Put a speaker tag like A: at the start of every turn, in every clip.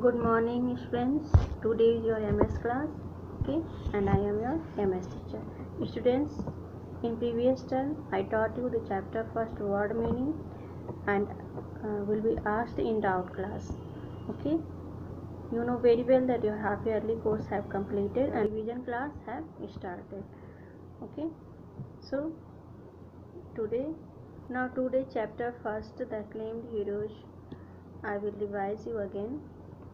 A: Good morning students. Today is your MS class, okay, and I am your MS teacher. Students, in previous term I taught you the chapter first word meaning and will be asked in doubt class, okay. You know very well that your half yearly course have completed and revision class have started, okay. So today chapter first, the acclaimed heroes, I will revise you again,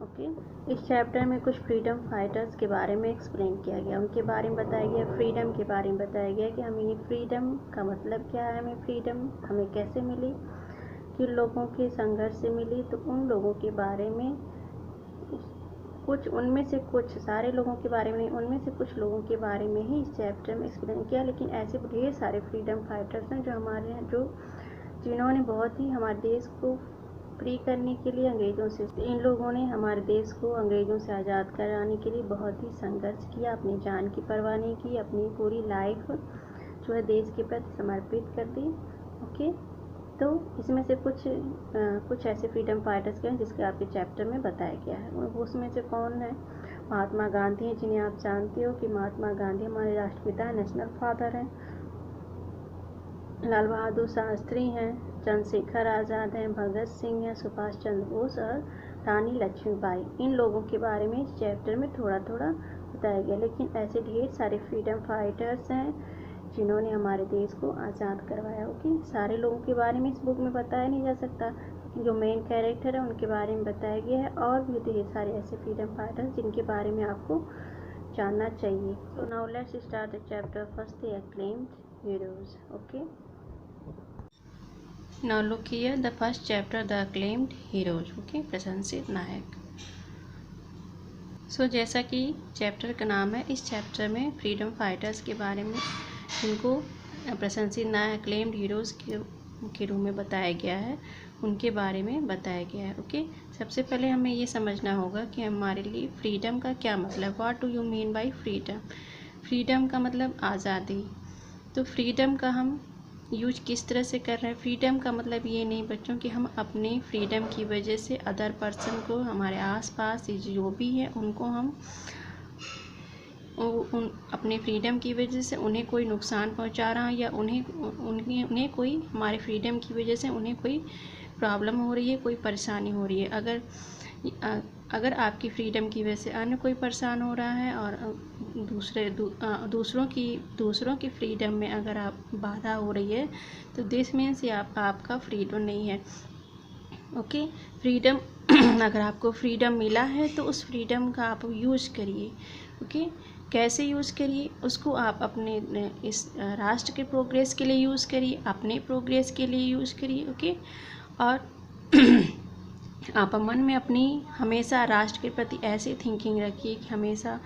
A: okay इस chapter में कुछ freedom fighters के बारे में explain किया गया, उनके बारे में बताया गया, फ्रीडम के बारे में बताया गया कि हमें फ्रीडम का मतलब क्या है, हमें फ्रीडम हमें कैसे मिली, किन लोगों के संघर्ष से मिली। तो उन लोगों के बारे में कुछ, उनमें से कुछ, सारे लोगों के बारे में नहीं, उनमें से कुछ लोगों के बारे में ही इस चैप्टर में एक्सप्लेन किया। लेकिन ऐसे ढेर सारे फ्रीडम फाइटर्स हैं जो हमारे हैं, जो जिन्होंने बहुत ही हमारे देश को फ्री करने के लिए अंग्रेज़ों से, इन लोगों ने हमारे देश को अंग्रेज़ों से आज़ाद कराने के लिए बहुत ही संघर्ष किया, अपनी जान की परवाह नहीं की, अपनी पूरी लाइफ जो है देश के प्रति समर्पित कर दी, ओके। तो इसमें से कुछ ऐसे फ्रीडम फाइटर्स के हैं जिसके आपके चैप्टर में बताया गया है। उसमें से कौन है? महात्मा गांधी हैं, जिन्हें आप जानते हो कि महात्मा गांधी हमारे राष्ट्रपिता हैं, नेशनल फादर हैं। लाल बहादुर शास्त्री हैं, चंद्रशेखर आज़ाद हैं, भगत सिंह हैं, सुभाष चंद्र बोस और रानी लक्ष्मीबाई। इन लोगों के बारे में इस चैप्टर में थोड़ा थोड़ा बताया गया। लेकिन ऐसे ढेर सारे फ्रीडम फाइटर्स हैं जिन्होंने हमारे देश को आज़ाद करवाया, ओके। सारे लोगों के बारे में इस बुक में बताया नहीं जा सकता, जो मेन कैरेक्टर है उनके बारे में बताया गया है, और भी ढेर सारे ऐसे फ्रीडम फाइटर्स जिनके बारे में आपको जानना चाहिए। So now let's start the chapter first, the acclaimed heroes, okay. Now look here, the first chapter, the acclaimed heroes, okay, प्रशंसित नायक। सो जैसा कि चैप्टर का नाम है, इस चैप्टर में फ्रीडम फाइटर्स के बारे में, जिनको प्रशंसित नायक acclaimed heroes के रूप में बताया गया है, उनके बारे में बताया गया है, ओके। सबसे पहले हमें ये समझना होगा कि हमारे लिए फ्रीडम का क्या मतलब, what do you mean by freedom. Freedom का मतलब आज़ादी। तो फ्रीडम का हम यूज किस तरह से कर रहे हैं? फ्रीडम का मतलब ये नहीं बच्चों कि हम अपने फ्रीडम की वजह से अदर पर्सन को, हमारे आसपास जो भी है उनको हम अपने फ्रीडम की वजह से उन्हें कोई नुकसान पहुंचा रहा है, या उन्हें कोई, हमारे फ्रीडम की वजह से उन्हें कोई प्रॉब्लम हो रही है, कोई परेशानी हो रही है। अगर आपकी फ्रीडम की वजह से अन्य कोई परेशान हो रहा है और दूसरों की फ्रीडम में अगर आप बाधा हो रही है, तो दिस मीन्स आपका फ्रीडम नहीं है, ओके। फ्रीडम अगर आपको फ्रीडम मिला है तो उस फ्रीडम का आप यूज़ करिए, ओके। कैसे यूज़ करिए? उसको आप अपने इस राष्ट्र के प्रोग्रेस के लिए यूज़ करिए, अपने प्रोग्रेस के लिए यूज़ करिए, ओके। और आप मन में अपनी हमेशा राष्ट्र के प्रति ऐसी थिंकिंग रखिए कि हमेशा,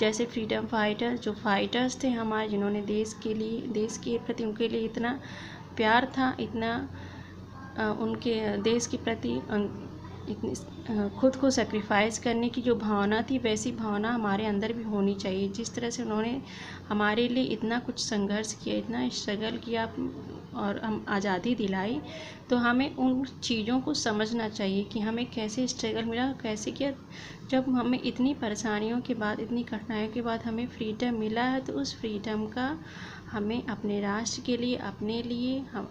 A: जैसे फ्रीडम फाइटर जो फाइटर्स थे हमारे, जिन्होंने देश के प्रति उनके लिए इतना प्यार था, इतना उनके देश के प्रति इतनी खुद को सेक्रीफाइस करने की जो भावना थी, वैसी भावना हमारे अंदर भी होनी चाहिए। जिस तरह से उन्होंने हमारे लिए इतना कुछ संघर्ष किया, इतना स्ट्रगल किया और हम आज़ादी दिलाई, तो हमें उन चीज़ों को समझना चाहिए कि हमें कैसे स्ट्रगल मिला, कैसे किया। जब हमें इतनी परेशानियों के बाद, इतनी कठिनाइयों के बाद हमें फ्रीडम मिला है, तो उस फ्रीडम का हमें अपने राष्ट्र के लिए, अपने लिए हम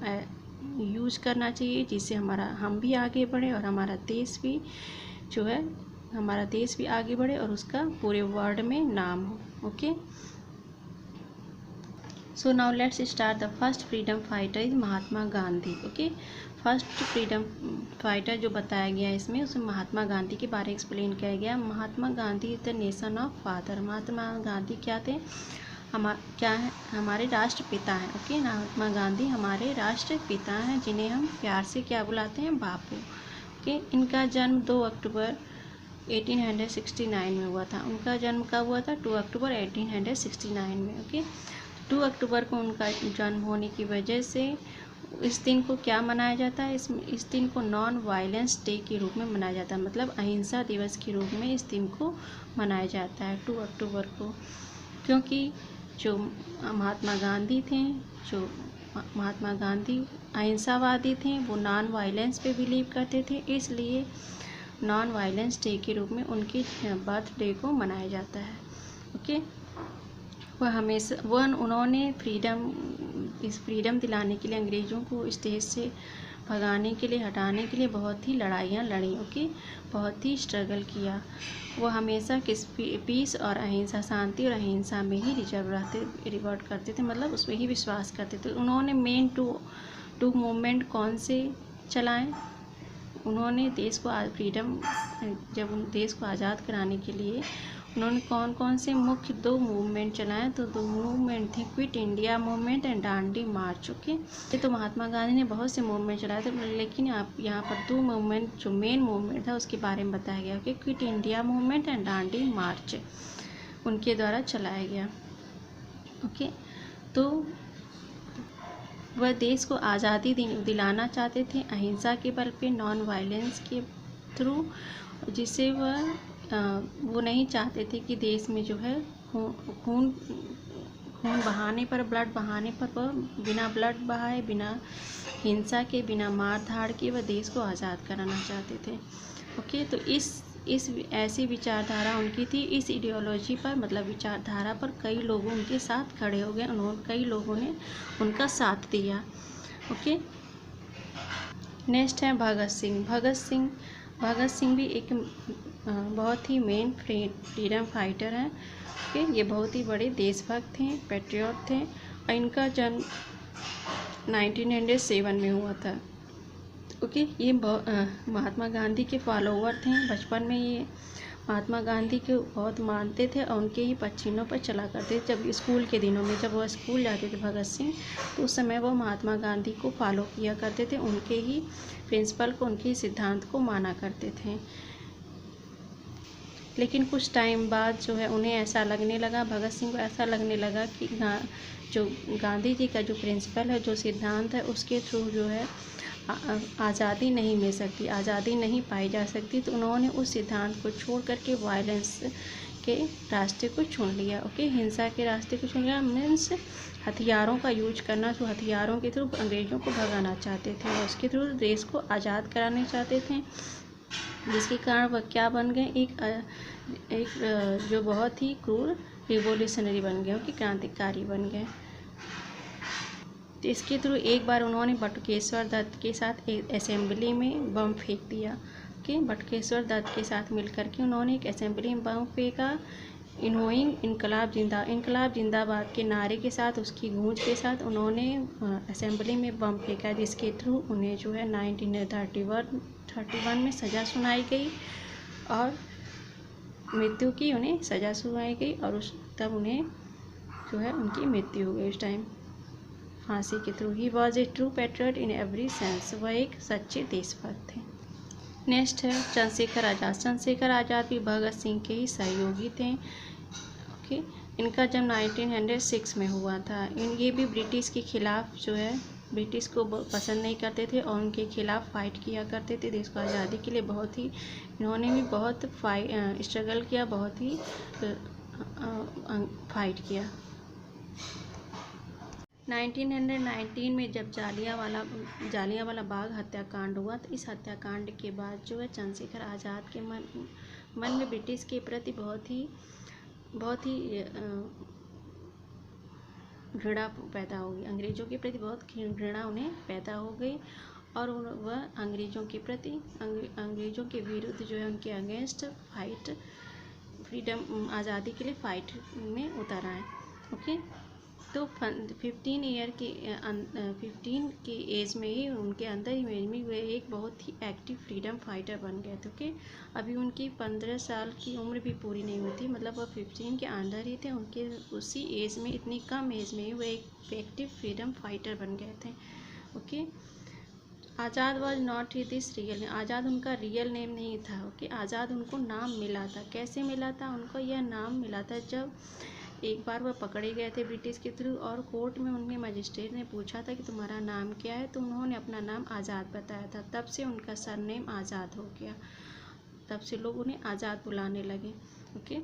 A: यूज़ करना चाहिए, जिससे हम भी आगे बढ़े और हमारा देश भी जो है, हमारा देश भी आगे बढ़े और उसका पूरे वर्ल्ड में नाम हो, okay. So now let's start. The first freedom fighter is Mahatma Gandhi, okay. First freedom fighter जो बताया गया है इसमें, उसमें महात्मा गांधी के बारे में एक्सप्लेन किया गया। Mahatma Gandhi is the nation of father. Mahatma Gandhi क्या थे? हमारे राष्ट्रपिता हैं, ओके। महात्मा गांधी हमारे राष्ट्रपिता हैं, जिन्हें हम प्यार से क्या बुलाते हैं? बापू, ओके। इनका जन्म 2 अक्टूबर 1869 में हुआ था। उनका जन्म कब हुआ था? 2 अक्टूबर 1869 में, ओके। 2 अक्टूबर को उनका जन्म होने की वजह से इस दिन को क्या मनाया जाता है? इस दिन को नॉन वायलेंस डे के रूप में मनाया जाता है, मतलब अहिंसा दिवस के रूप में इस दिन को मनाया जाता है 2 अक्टूबर को। क्योंकि जो महात्मा गांधी थे, जो महात्मा गांधी अहिंसावादी थे, वो नॉन वायलेंस पे बिलीव करते थे, इसलिए नॉन वायलेंस डे के रूप में उनके बर्थडे को मनाया जाता है। ओके, उन्होंने इस फ्रीडम दिलाने के लिए, अंग्रेज़ों को इस देश से भगाने के लिए, हटाने के लिए बहुत ही लड़ाइयाँ लड़ी। ओके, बहुत ही स्ट्रगल किया। वो हमेशा पीस और अहिंसा, शांति और अहिंसा में ही रिवॉर्ड करते थे, मतलब उसमें ही विश्वास करते थे। उन्होंने मेन टू मूवमेंट कौन से चलाएं? उन्होंने देश को जब देश को आज़ाद कराने के लिए उन्होंने कौन कौन से मुख्य 2 मूवमेंट चलाए? तो 2 मूवमेंट थे, quit India movement and Dandi March. Okay, ये तो महात्मा गांधी ने बहुत से मूवमेंट चलाए थे, लेकिन आप यहाँ पर 2 मूवमेंट जो मेन मूवमेंट था उसके बारे में बताया गया। Okay, quit India movement and Dandi march उनके द्वारा चलाया गया। ओके, तो वह देश को आज़ादी दिलाना चाहते थे अहिंसा के बल पे, नॉन वायलेंस के थ्रू, जिसे वो नहीं चाहते थे कि देश में जो है खून बहाने पर, ब्लड बहाने पर, वह बिना ब्लड बहाए, बिना हिंसा के, बिना मार धाड़ के वह देश को आज़ाद कराना चाहते थे। ओके, तो इस ऐसी विचारधारा उनकी थी। इस आइडियोलॉजी पर, मतलब विचारधारा पर कई लोग उनके साथ खड़े हो गए, कई लोगों ने उनका साथ दिया। ओके, नेक्स्ट है भगत सिंह। भगत सिंह भी एक बहुत ही मेन फ्रीडम फाइटर हैं। ओके, ये बहुत ही बड़े देशभक्त थे, पैट्रियट थे, और इनका जन्म 1907 में हुआ था। ओके, ये महात्मा गांधी के फॉलोवर थे। बचपन में ये महात्मा गांधी को बहुत मानते थे और उनके ही पछिनों पर चला करते थे। जब स्कूल के दिनों में, जब वह स्कूल जाते थे भगत सिंह, तो उस समय वो महात्मा गांधी को फॉलो किया करते थे, उनके ही प्रिंसिपल को, उनके ही सिद्धांत को माना करते थे। लेकिन कुछ टाइम बाद जो है उन्हें ऐसा लगने लगा, भगत सिंह को ऐसा लगने लगा कि जो गांधी जी का जो प्रिंसिपल है, जो सिद्धांत है, उसके थ्रू जो है आज़ादी नहीं मिल सकती, आज़ादी नहीं पाई जा सकती। तो उन्होंने उस सिद्धांत को छोड़ करके वायलेंस के रास्ते को चुन लिया। ओके, हिंसा के रास्ते को चुन लिया, मीन्स हथियारों का यूज करना। तो हथियारों के थ्रू अंग्रेज़ों को भगाना चाहते थे और उसके थ्रू देश को आज़ाद कराना चाहते थे, जिसके कारण वह क्या बन गए? एक जो बहुत ही क्रूर रिवोल्यूशनरी बन गए, कि क्रांतिकारी बन गए। तो इसके थ्रू एक बार उन्होंने बटुकेश्वर दत्त के साथ एक असेंबली में बम फेंक दिया। कि बटुकेश्वर दत्त के साथ मिलकर के उन्होंने एक असेंबली में बम फेंका। इनकलाब जिंदाबाद के नारे के साथ, उसकी गूंज के साथ उन्होंने असेंबली में बम फेंका, जिसके थ्रू उन्हें जो है 1931 में सज़ा सुनाई गई और मृत्यु की उन्हें सज़ा सुनाई गई, और तब उन्हें जो है उनकी मृत्यु हो गई उस टाइम फांसी के through. He was A true patriot in every sense, वह एक सच्चे देशभक्त थे। नेक्स्ट है चंद्रशेखर आज़ाद। चंद्रशेखर आज़ाद भी भगत सिंह के ही सहयोगी थे। ओके, इनका जन्म 1906 में हुआ था। ये भी ब्रिटिश के खिलाफ जो है, ब्रिटिश को पसंद नहीं करते थे और उनके खिलाफ फाइट किया करते थे। देश को आज़ादी के लिए इन्होंने भी बहुत स्ट्रगल किया, बहुत ही फाइट किया। 1919 में जब जालियांवाला बाग हत्याकांड हुआ, तो इस हत्याकांड के बाद जो है चंद्रशेखर आज़ाद के मन में ब्रिटिश के प्रति बहुत ही घृणा पैदा हो गई। अंग्रेज़ों के प्रति बहुत घृणा उन्हें पैदा हो गई और वह अंग्रेज़ों के विरुद्ध जो है, उनके अगेंस्ट फाइट, फ्रीडम, आज़ादी के लिए फाइट में उतर आए। ओके, तो 15 की एज में ही उनके अंदर ही वे एक बहुत ही एक्टिव फ्रीडम फाइटर बन गए थे। ओके, अभी उनकी 15 साल की उम्र भी पूरी नहीं हुई थी, मतलब वह 15 के अंदर ही थे। उनके उसी एज में, इतनी कम एज में ही वे एक एक्टिव फ्रीडम फाइटर बन गए थे। Okay, Azad was not this real name, Azad उनका रियल नेम नहीं था। ओके, आज़ाद उनको नाम मिला था। कैसे मिला था? उनको यह नाम मिला था जब एक बार वह पकड़े गए थे ब्रिटिश के थ्रू, और कोर्ट में उनके मजिस्ट्रेट ने पूछा था कि तुम्हारा नाम क्या है, तो उन्होंने अपना नाम आज़ाद बताया था। तब से उनका सरनेम आज़ाद हो गया, तब से लोग उन्हें आज़ाद बुलाने लगे। Okay,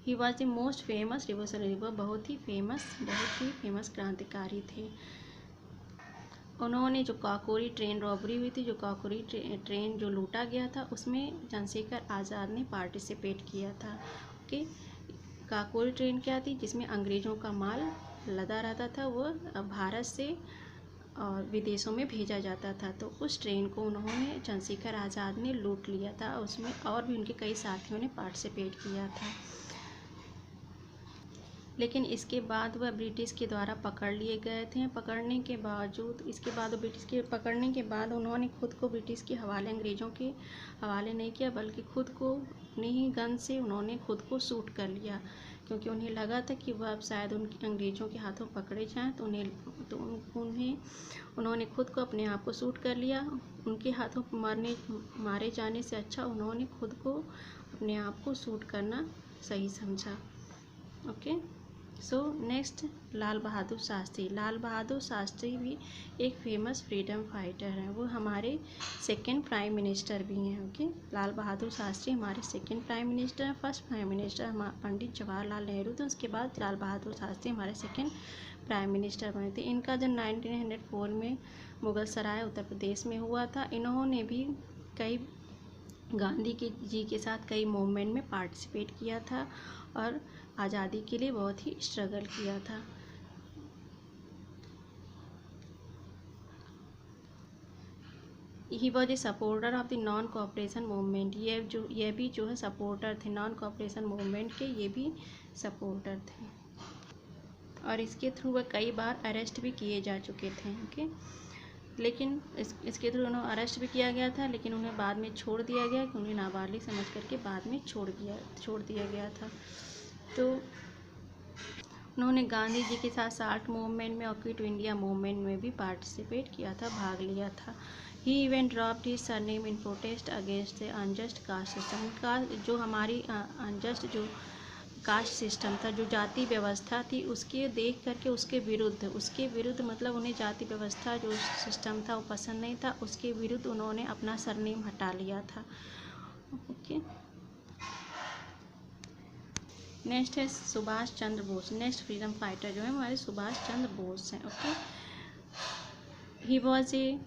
A: he was the most famous revolutionary, वह बहुत ही फेमस क्रांतिकारी थे। उन्होंने जो काकोरी ट्रेन रॉबरी हुई थी, जो काकोरी ट्रेन जो लूटा गया था, उसमें चंद्रशेखर आज़ाद ने पार्टिसिपेट किया था। ओके, काकोरी ट्रेन क्या थी? जिसमें अंग्रेज़ों का माल लदा रहता था, वो भारत से और विदेशों में भेजा जाता था। तो उस ट्रेन को उन्होंने चंद्रशेखर आज़ाद ने लूट लिया था। उसमें और भी उनके कई साथियों ने पार्टिसिपेट किया था, लेकिन इसके बाद वह ब्रिटिश के द्वारा पकड़ लिए गए थे। पकड़ने के बावजूद, इसके बाद ब्रिटिश के पकड़ने के बाद उन्होंने खुद को ब्रिटिश के हवाले, अंग्रेज़ों के हवाले नहीं किया, बल्कि खुद को अपनी ही गन से उन्होंने खुद को शूट कर लिया, क्योंकि उन्हें लगा था कि वह अब शायद उनके अंग्रेज़ों के हाथों पकड़े जाएँ, तो उन्होंने खुद को, अपने आप को शूट कर लिया। उनके हाथों मारे जाने से अच्छा उन्होंने खुद को, अपने आप को शूट करना सही समझा। ओके, सो नेक्स्ट, लाल बहादुर शास्त्री। लाल बहादुर शास्त्री भी एक फेमस फ्रीडम फाइटर हैं। वो हमारे सेकंड प्राइम मिनिस्टर भी हैं। ओके, लाल बहादुर शास्त्री हमारे सेकंड प्राइम मिनिस्टर हैं। First prime minister Pandit Jawaharlal Nehru थे, उसके बाद लाल बहादुर शास्त्री हमारे सेकंड प्राइम मिनिस्टर बने थे। इनका जन्म 1904 में मुगल सराय, उत्तर प्रदेश में हुआ था। इन्होंने भी कई गांधी जी के साथ कई मूवमेंट में पार्टिसिपेट किया था और आज़ादी के लिए बहुत ही स्ट्रगल किया था। ही was A supporter of the non cooperation movement. ये भी जो है सपोर्टर थे नॉन कोऑपरेशन मूवमेंट के, ये भी सपोर्टर थे और इसके थ्रू वह कई बार अरेस्ट भी किए जा चुके थे। ओके, लेकिन इसके थ्रू उन्हें अरेस्ट भी किया गया था, लेकिन उन्हें बाद में छोड़ दिया गया, कि उन्हें नाबालिग समझ करके बाद में छोड़ दिया गया था। तो उन्होंने गांधी जी के साथ साल्ट मूवमेंट में और क्विट इंडिया मूवमेंट में भी पार्टिसिपेट किया था, भाग लिया था। He even dropped his surname in protest against the unjust caste system. का जो हमारी अनजस्ट जो कास्ट सिस्टम था, जो जाति व्यवस्था थी, उसके देख करके उसके विरुद्ध मतलब उन्हें जाति व्यवस्था जो सिस्टम था वो पसंद नहीं था, उसके विरुद्ध उन्होंने अपना सरनेम हटा लिया था। ओके, नेक्स्ट है Subhash Chandra Bose. Next freedom fighter जो है हमारे सुभाष चंद्र बोस हैं। Okay, he was A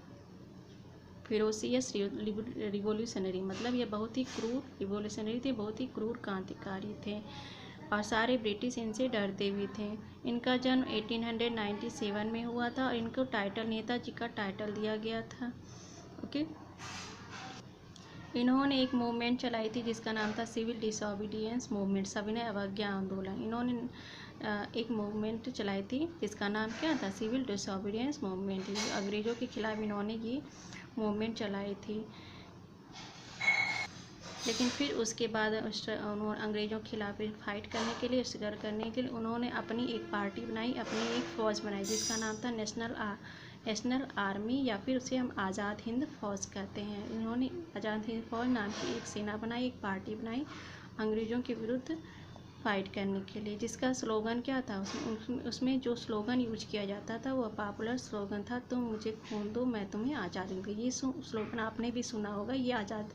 A: ferocious revolutionary, मतलब ये बहुत ही क्रूर रिवोल्यूशनरी थे, बहुत ही क्रूर क्रांतिकारी थे और सारे ब्रिटिश इनसे डरते भी थे। इनका जन्म 1897 में हुआ था और इनको नेताजी का टाइटल दिया गया था। ओके, इन्होंने एक मूवमेंट चलाई थी जिसका नाम था सिविल डिसोबीडियंस मूवमेंट, सविनय अवज्ञा आंदोलन। इन्होंने एक मूवमेंट चलाई थी जिसका नाम क्या था? Civil disobedience movement. अंग्रेज़ों के खिलाफ इन्होंने ये मूवमेंट चलाई थी, लेकिन फिर उसके बाद उन्होंने अंग्रेज़ों के खिलाफ फाइट करने के लिए, स्ट्रगल करने के लिए उन्होंने अपनी एक पार्टी बनाई, अपनी एक फ़ौज बनाई जिसका नाम था नेशनल आर्मी, या फिर उसे हम आज़ाद हिंद फ़ौज कहते हैं। इन्होंने आज़ाद हिंद फ़ौज नाम की एक सेना बनाई, एक पार्टी बनाई अंग्रेज़ों के विरुद्ध फाइट करने के लिए, जिसका स्लोगन क्या था? उसमें जो स्लोगन यूज किया जाता था वो पॉपुलर स्लोगन था, तुम मुझे खून दो मैं तुम्हें आज़ाद दूँगी। ये स्लोगन आपने भी सुना होगा। ये आज़ाद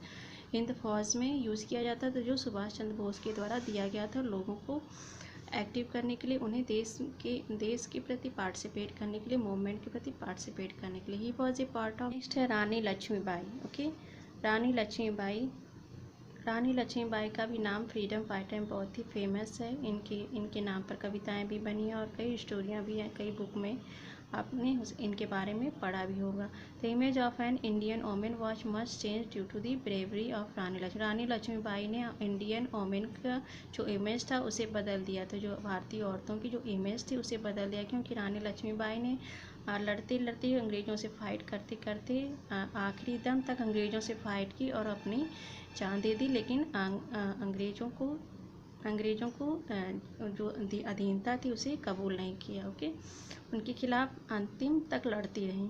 A: हिंद फ़ौज में यूज़ किया जाता था, जो सुभाष चंद्र बोस के द्वारा दिया गया था लोगों को एक्टिव करने के लिए, उन्हें देश के प्रति पार्टिसिपेट करने के लिए, मूवमेंट के प्रति पार्टिसिपेट करने के लिए। ही was A part of. Next है रानी लक्ष्मीबाई। ओके, रानी लक्ष्मीबाई का भी नाम फ्रीडम फाइटर में बहुत ही फेमस है। इनके नाम पर कविताएं भी बनी हैं और कई स्टोरियां भी हैं, कई बुक में आपने इनके बारे में पढ़ा भी होगा। The image of an Indian women was much change due to the bravery of Rani Lakshmibai ने इंडियन वोमेन का जो इमेज था उसे बदल दिया था, जो भारतीय औरतों की जो इमेज थी उसे बदल दिया, क्योंकि रानी लक्ष्मीबाई ने लड़ते लड़ते अंग्रेज़ों से फाइट करते करते आखिरी दम तक अंग्रेज़ों से फाइट की और अपनी जान दे दी, लेकिन अंग्रेज़ों को जो अधीनता थी उसे कबूल नहीं किया। ओके, उनके खिलाफ अंतिम तक लड़ती रहीं।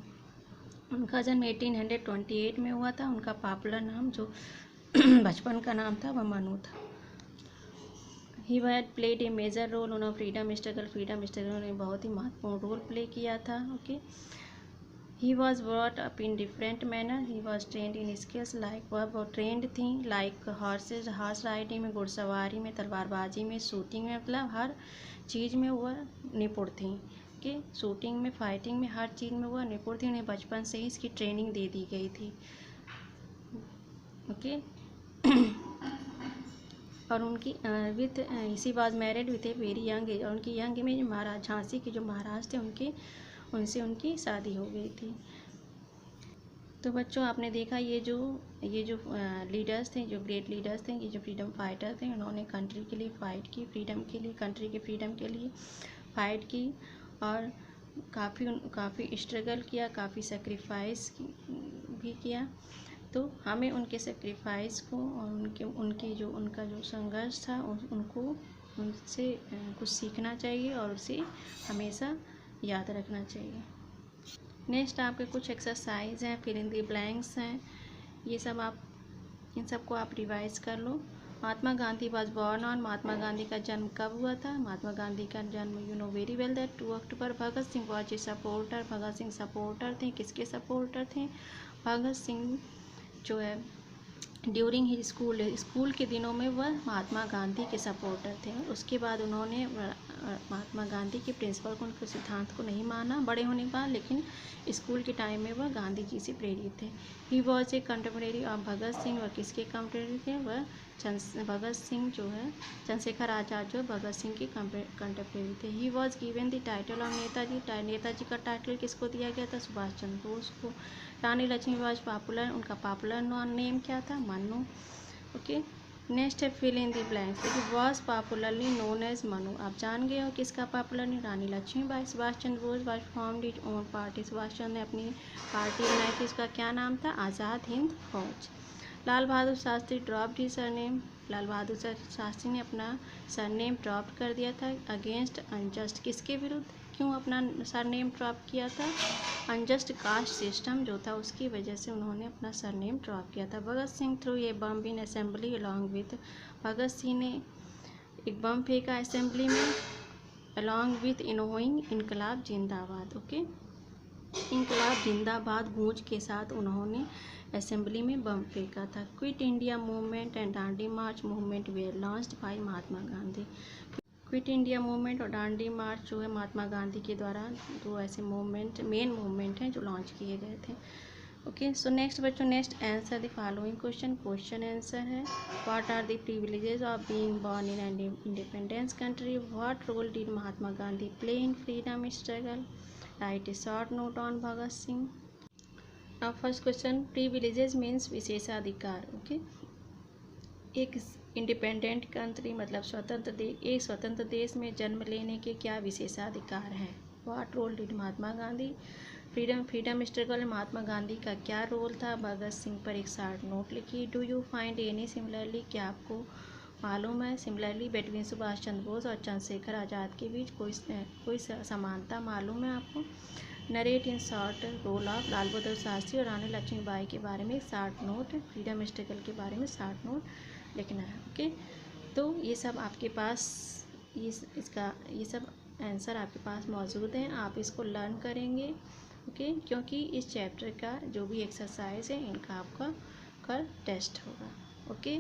A: उनका जन्म 1828 में हुआ था। उनका पॉपुलर नाम जो बचपन का नाम था वह मनु था। He had played a major role उन्होंने फ्रीडम स्ट्रगल में बहुत ही महत्वपूर्ण रोल प्ले किया था। Okay, he was brought up in different manner. He was trained in skills like, वह ट्रेंड थी लाइक हॉर्स राइडिंग में, घुड़सवारी में, तलवारबाजी में, शूटिंग में, मतलब हर चीज़ में वह निपुण थी। ओके, शूटिंग में, फाइटिंग में, हर चीज़ में वह निपुण थी। उन्हें बचपन से ही इसकी ट्रेनिंग दे दी गई थी। ओके और उनकी विथ इसी बात married with a very young age, और उनकी यंग में जो महाराज झांसी के जो महाराज थे उनसे उनकी शादी हो गई थी। तो बच्चों आपने देखा ये जो लीडर्स थे, जो ग्रेट लीडर्स थे, ये जो फ्रीडम फाइटर थे, उन्होंने कंट्री के लिए फ़ाइट की, फ्रीडम के लिए, कंट्री के फ्रीडम के लिए फ़ाइट की और काफ़ी स्ट्रगल किया, काफ़ी सेक्रीफाइस भी किया। तो हमें उनके सेक्रीफाइस को और उनका जो संघर्ष था उनसे कुछ सीखना चाहिए और उसे हमेशा याद रखना चाहिए। नेक्स्ट आपके कुछ एक्सरसाइज हैं, फिल इन द ब्लैंक्स हैं, इन सबको आप रिवाइज कर लो। Mahatma Gandhi was born on, Mahatma Gandhi का जन्म कब हुआ था? महात्मा गांधी का जन्म you know very well that 2 October. Bhagat Singh was a supporter, Bhagat Singh supporter थे, किसके सपोर्टर थे? भगत सिंह जो है ड्यूरिंग ही स्कूल के दिनों में वह महात्मा गांधी के सपोर्टर थे। उसके बाद उन्होंने महात्मा गांधी के प्रिंसिपल को, उनके सिद्धांत को नहीं माना बड़े होने के बाद, लेकिन स्कूल के टाइम में वह गांधी जी से प्रेरित थे। He was a contemporary of Bhagat Singh, वह किसके कंटेम्प्रेरी थे? वह भगत सिंह जो है, चंद्रशेखर आज़ाद जो भगत सिंह के कंटेम्प्रेरी थे। He was given the title of Netaji, Netaji का टाइटल किसको दिया गया था? सुभाष चंद्र बोस को। रानी लक्ष्मीबाई पॉपुलर, उनका पॉपुलर नेम क्या था? मनु। ओके, नेक्स्ट है फिल इन दी ब्लैंक्स। देखिए was popularly known as Manu, आप जान गए हो किसका पॉपुलर नहीं? Rani Lakshmibai. Subhash Chandra Bose was formed his own party, Subhash Chandra ने अपनी पार्टी बनाई थी, उसका क्या नाम था? आज़ाद हिंद फौज। लाल Bahadur Shastri dropped his surname, लाल बहादुर शास्त्री ने अपना सरनेम ड्रॉप कर दिया था अगेंस्ट अनजस्ट, किसके विरुद्ध? क्यों अपना सरनेम ड्रॉप किया था? अनजस्ट कास्ट सिस्टम जो था उसकी वजह से उन्होंने अपना सरनेम ड्रॉप किया था। Bhagat Singh through a bomb in assembly along with, Bhagat Singh ने एक बम फेंका असेंबली में अलॉन्ग विथ इनोइंग इनकलाब जिंदाबाद। ओके, इनकलाब जिंदाबाद गूंज के साथ उन्होंने असेंबली में बम फेंका था। Quit India movement and Dandi march movement were launched by Mahatma Gandhi. Quit India movement और दांडी मार्च जो है महात्मा गांधी के द्वारा दो ऐसे मेन मूवमेंट हैं जो लॉन्च किए गए थे। ओके, सो नेक्स्ट बच्चों, next answer the following question answer है what are the privileges of being born in an independence country, what role did Mahatma Gandhi play in freedom struggle, write a short note on Bhagat Singh. Now first question, privileges means विशेषाधिकार। Okay, एक independent country मतलब एक स्वतंत्र देश में जन्म लेने के क्या विशेषाधिकार हैं? What role did Mahatma Gandhi, freedom struggle में महात्मा गांधी का क्या रोल था? भगत सिंह पर एक शॉर्ट नोट लिखी। Do you find any similarly, क्या आपको मालूम है सिमिलरली बिटवीन सुभाष चंद्र बोस और चंद्रशेखर आज़ाद के बीच कोई समानता मालूम है आपको? Narrate in short role of Lal Bahadur Shastri और रानी लक्ष्मीबाई के बारे में शॉर्ट नोट, फ्रीडम स्ट्रगल के बारे में शॉर्ट नोट लिखना है। ओके, तो ये सब आपके पास ये सब आंसर आपके पास मौजूद हैं, आप इसको लर्न करेंगे। ओके, क्योंकि इस चैप्टर का जो भी एक्सरसाइज है इनका आपका कल टेस्ट होगा। Okay,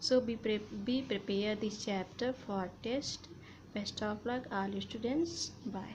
A: so be prepare this chapter for test. Best of luck all students, bye.